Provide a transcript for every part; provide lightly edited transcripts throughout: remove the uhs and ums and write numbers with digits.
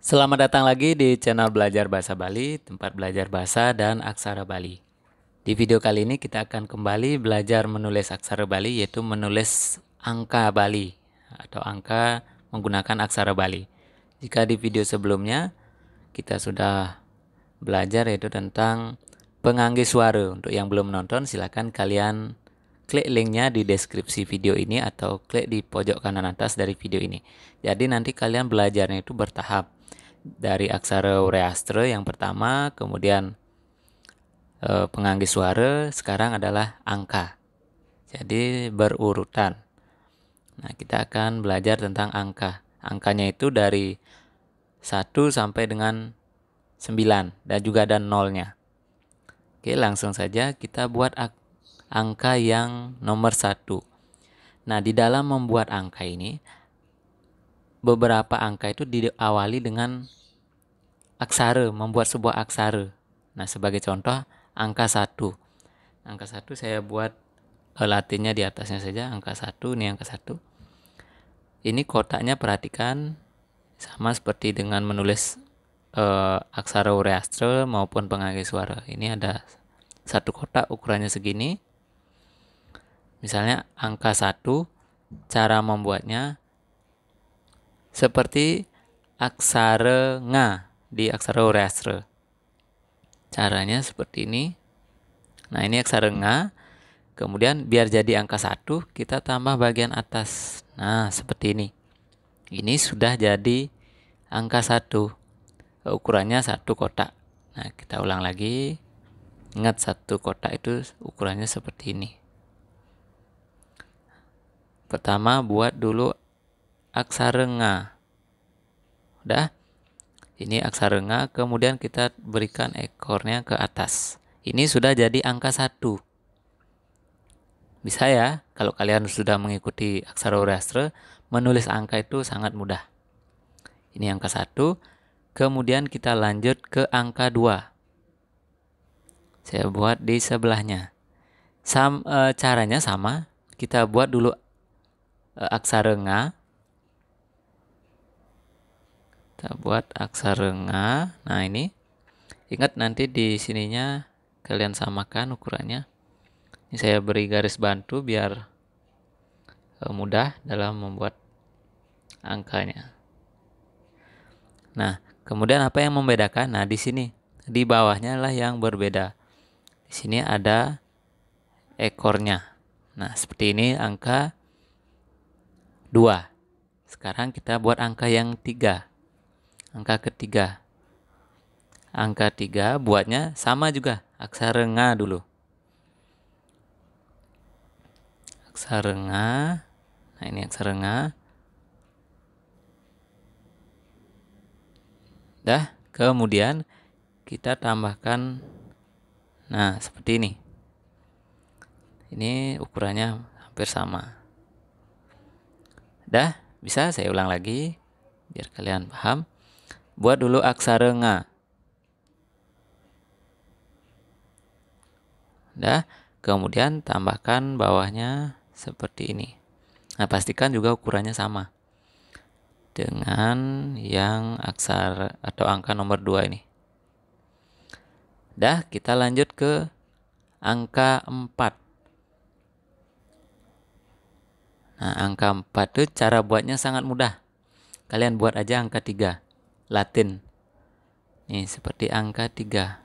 Selamat datang lagi di channel Belajar Bahasa Bali, tempat belajar bahasa dan aksara Bali. Di video kali ini kita akan kembali belajar menulis aksara Bali, yaitu menulis angka Bali atau angka menggunakan aksara Bali. Jika di video sebelumnya kita sudah belajar yaitu tentang penganggih suara. Untuk yang belum nonton, silakan kalian klik linknya di deskripsi video ini atau klik di pojok kanan atas dari video ini. Jadi nanti kalian belajarnya itu bertahap. Dari aksara Ureastre yang pertama, kemudian penganggih suara, sekarang adalah angka. Jadi berurutan. Nah, kita akan belajar tentang angka. Angkanya itu dari 1 sampai dengan 9 dan juga ada nolnya. Oke, langsung saja kita buat angka yang nomor 1. Nah, di dalam membuat angka ini, beberapa angka itu diawali dengan aksara, membuat sebuah aksara. Nah, sebagai contoh, angka 1. Angka 1 saya buat latinnya di atasnya saja, angka 1, ini angka 1. Ini kotaknya perhatikan, sama seperti dengan menulis aksara Ureastre maupun penganggih suara. Ini ada satu kotak ukurannya segini. Misalnya angka 1, cara membuatnya seperti aksara nga di aksara Ureastre. Caranya seperti ini. Nah, ini aksara nga. Kemudian biar jadi angka 1, kita tambah bagian atas. Nah, seperti ini. Ini sudah jadi angka 1. Ukurannya 1 kotak. Nah, kita ulang lagi. Ingat, 1 kotak itu ukurannya seperti ini. Pertama, buat dulu aksara nga. Udah? Ini aksara nga, kemudian kita berikan ekornya ke atas. Ini sudah jadi angka 1. Bisa ya, kalau kalian sudah mengikuti aksara Ureastre, menulis angka itu sangat mudah. Ini angka 1, kemudian kita lanjut ke angka 2. Saya buat di sebelahnya. Caranya sama, kita buat dulu aksara nga. Kita buat aksara nga. Nah, ini. Ingat nanti di sininya kalian samakan ukurannya. Ini saya beri garis bantu biar mudah dalam membuat angkanya. Nah, kemudian apa yang membedakan? Nah, di sini, di bawahnya lah yang berbeda. Di sini ada ekornya. Nah, seperti ini angka 2. Sekarang kita buat angka yang 3. Angka ketiga. Angka 3 buatnya sama juga. Aksara nga dulu. Aksara nga. Nah, ini aksara nga. Dah, kemudian kita tambahkan, nah, seperti ini. Ini ukurannya hampir sama. Dah, bisa saya ulang lagi biar kalian paham. Buat dulu aksara nga. Dah, kemudian tambahkan bawahnya seperti ini. Nah, pastikan juga ukurannya sama dengan yang aksara atau angka nomor 2 ini. Dah, kita lanjut ke angka 4. Nah, angka 4 itu cara buatnya sangat mudah. Kalian buat aja angka 3. Latin. Nih, seperti angka 3.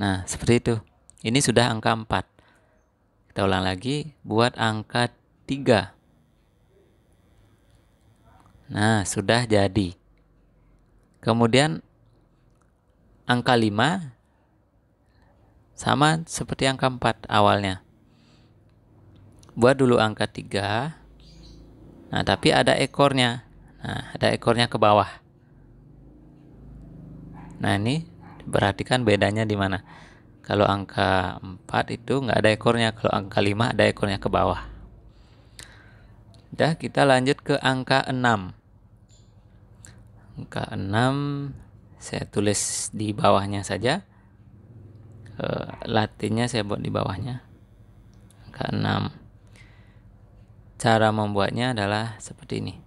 Nah, seperti itu. Ini sudah angka 4. Kita ulang lagi. Buat angka 3. Nah, sudah jadi. Kemudian angka 5 sama seperti angka 4 awalnya. Buat dulu angka 3. Nah, tapi ada ekornya. Nah, ada ekornya ke bawah. Nah, ini perhatikan bedanya di mana. Kalau angka 4 itu nggak ada ekornya. Kalau angka 5 ada ekornya ke bawah. Udah, kita lanjut ke angka 6. Angka 6 saya tulis di bawahnya saja. Latinnya saya buat di bawahnya. Angka 6. Cara membuatnya adalah seperti ini.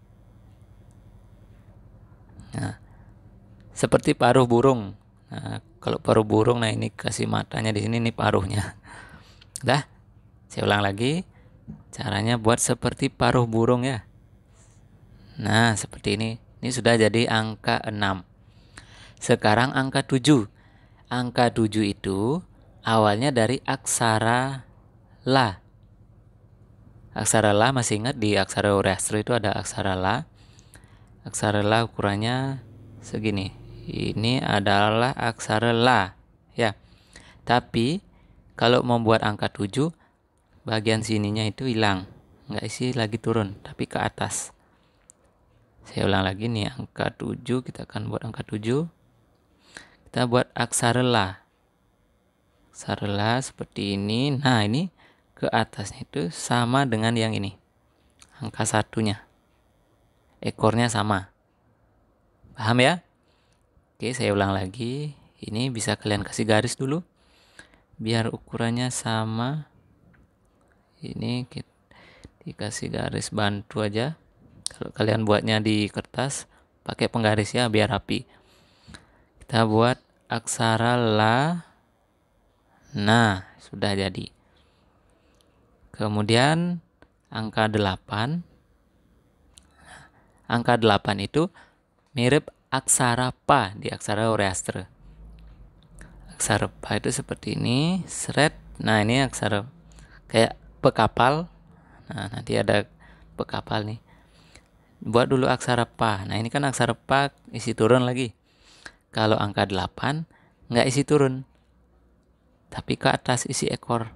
seperti paruh burung. Nah, kalau paruh burung, nah ini kasih matanya di sini, ini paruhnya. Dah, saya ulang lagi. Caranya buat seperti paruh burung ya. Nah, seperti ini. Ini sudah jadi angka 6. Sekarang angka 7. Angka 7 itu awalnya dari aksara La. Aksara La, masih ingat di aksara Hurastra itu ada aksara La. Aksara La ukurannya segini. Ini adalah aksara La ya. Tapi kalau membuat angka 7, bagian sininya itu hilang. Nggak isi lagi turun, tapi ke atas. Saya ulang lagi nih, angka 7, kita akan buat angka 7. Kita buat aksara La. Aksara La seperti ini. Nah, ini ke atasnya itu sama dengan yang ini. Angka satunya. Ekornya sama. Paham ya? Oke, saya ulang lagi. Ini bisa kalian kasih garis dulu, biar ukurannya sama. Ini kita dikasih garis bantu aja. Kalau kalian buatnya di kertas, pakai penggaris ya, biar rapi. Kita buat aksara La. Nah, sudah jadi. Kemudian angka 8. Angka 8 itu mirip aksara Pa di aksara Hurastra. Aksara Pa itu seperti ini, seret. Nah, ini aksara kayak pekapal. Nah, nanti ada pekapal nih. Buat dulu aksara Pa. Nah, ini kan aksara Pa isi turun lagi. Kalau angka 8 nggak isi turun, tapi ke atas isi ekor.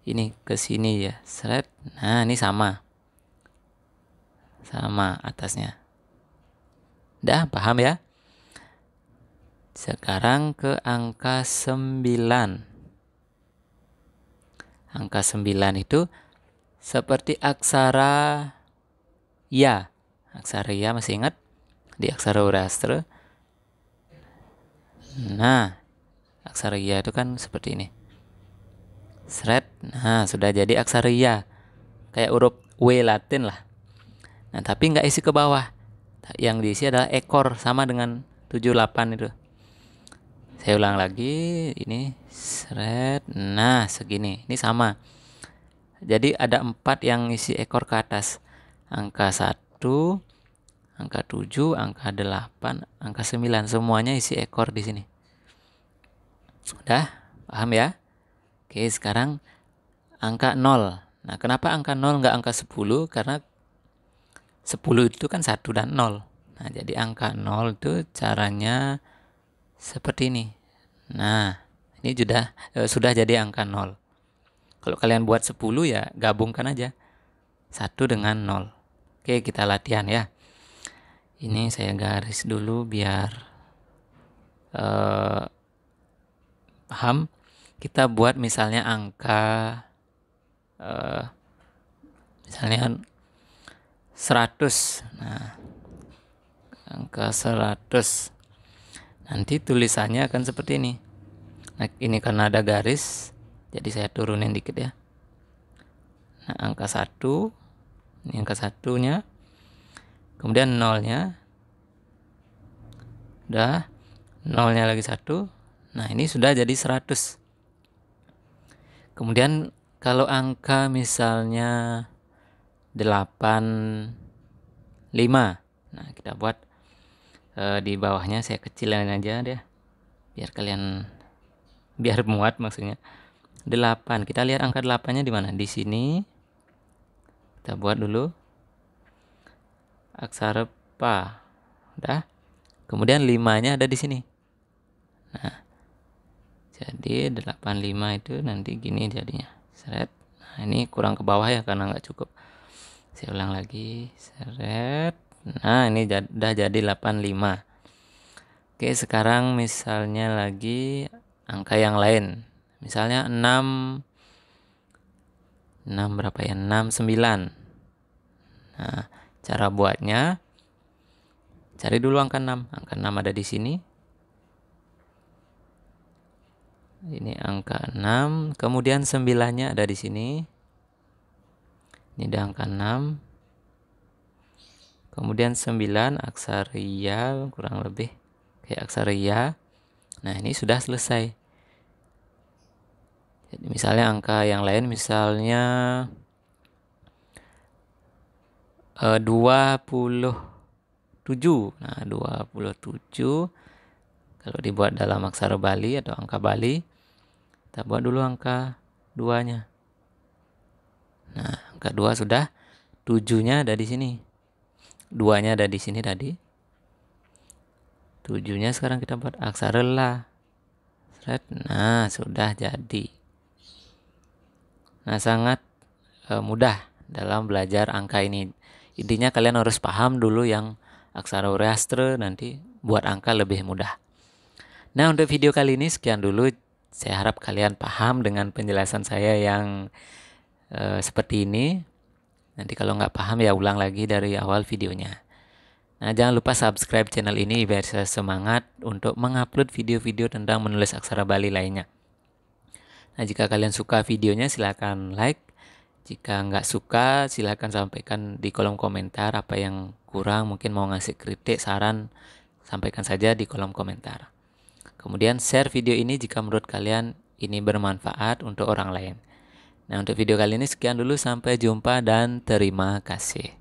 Ini ke sini ya, seret. Nah, ini sama atasnya. Dah paham ya? Sekarang ke angka 9. Angka 9 itu seperti aksara Ya. Aksara Ya masih ingat? Di aksara Hurastra. Nah, aksara Ya itu kan seperti ini. Seret. Nah, sudah jadi aksara Ya. Kayak huruf W Latin lah. Nah, tapi nggak isi ke bawah. Yang diisi adalah ekor, sama dengan 78 itu. Saya ulang lagi. Ini seret. Nah, segini. Ini sama. Jadi ada 4 yang isi ekor ke atas. Angka 1, angka 7, angka 8, angka 9. Semuanya isi ekor di sini. Udah? Paham ya? Oke, sekarang angka 0. Nah, kenapa angka 0 nggak angka 10? Karena 10 itu kan 1 dan 0. Nah, jadi angka 0 itu caranya seperti ini. Nah, ini sudah jadi angka 0. Kalau kalian buat 10 ya gabungkan aja 1 dengan 0. Oke, kita latihan ya. Ini saya garis dulu biar paham. Kita buat misalnya angka misalnya 100. Nah, angka 100. Nanti tulisannya akan seperti ini. Nah, ini karena ada garis, jadi saya turunin dikit ya. Nah, angka 1. Ini angka 1-nya. Kemudian 0-nya. Udah. 0-nya lagi 1. Nah, ini sudah jadi 100. Kemudian kalau angka misalnya 85. Nah, kita buat di bawahnya saya kecilin aja deh. Biar muat maksudnya. 8. Kita lihat angka 8-nya di mana? Di sini. Kita buat dulu aksara Pa. Udah. Kemudian 5-nya ada di sini. Nah, jadi 85 itu nanti gini jadinya. Seret. Nah, ini kurang ke bawah ya karena nggak cukup. Saya ulang lagi. Seret. Nah, ini udah jadi 85. Oke, sekarang misalnya lagi angka yang lain. Misalnya 6 berapa ya? 69. Nah, cara buatnya cari dulu angka 6. Angka 6 ada di sini. Ini angka 6, kemudian 9-nya ada di sini. Ini ada angka 6. Kemudian 9 aksara Ya kurang lebih kayak aksara ya. Nah, ini sudah selesai. Jadi misalnya angka yang lain misalnya 27. Nah, 27 kalau dibuat dalam aksara Bali atau angka Bali, kita buat dulu angka 2-nya. Nah, angka 2 sudah, 7-nya ada di sini. 2-nya ada di sini tadi. 7-nya sekarang kita buat aksara La. Nah, sudah jadi. Nah, sangat mudah dalam belajar angka ini. Intinya kalian harus paham dulu yang aksara Hurayastra, nanti buat angka lebih mudah. Nah, untuk video kali ini sekian dulu. Saya harap kalian paham dengan penjelasan saya yang seperti ini. Nanti kalau nggak paham ya ulang lagi dari awal videonya. Nah, jangan lupa subscribe channel ini biar saya semangat untuk mengupload video-video tentang menulis aksara Bali lainnya. Nah, jika kalian suka videonya silahkan like. Jika nggak suka silahkan sampaikan di kolom komentar apa yang kurang, mungkin mau ngasih kritik, saran, sampaikan saja di kolom komentar. Kemudian share video ini jika menurut kalian ini bermanfaat untuk orang lain. Nah, untuk video kali ini sekian dulu, sampai jumpa dan terima kasih.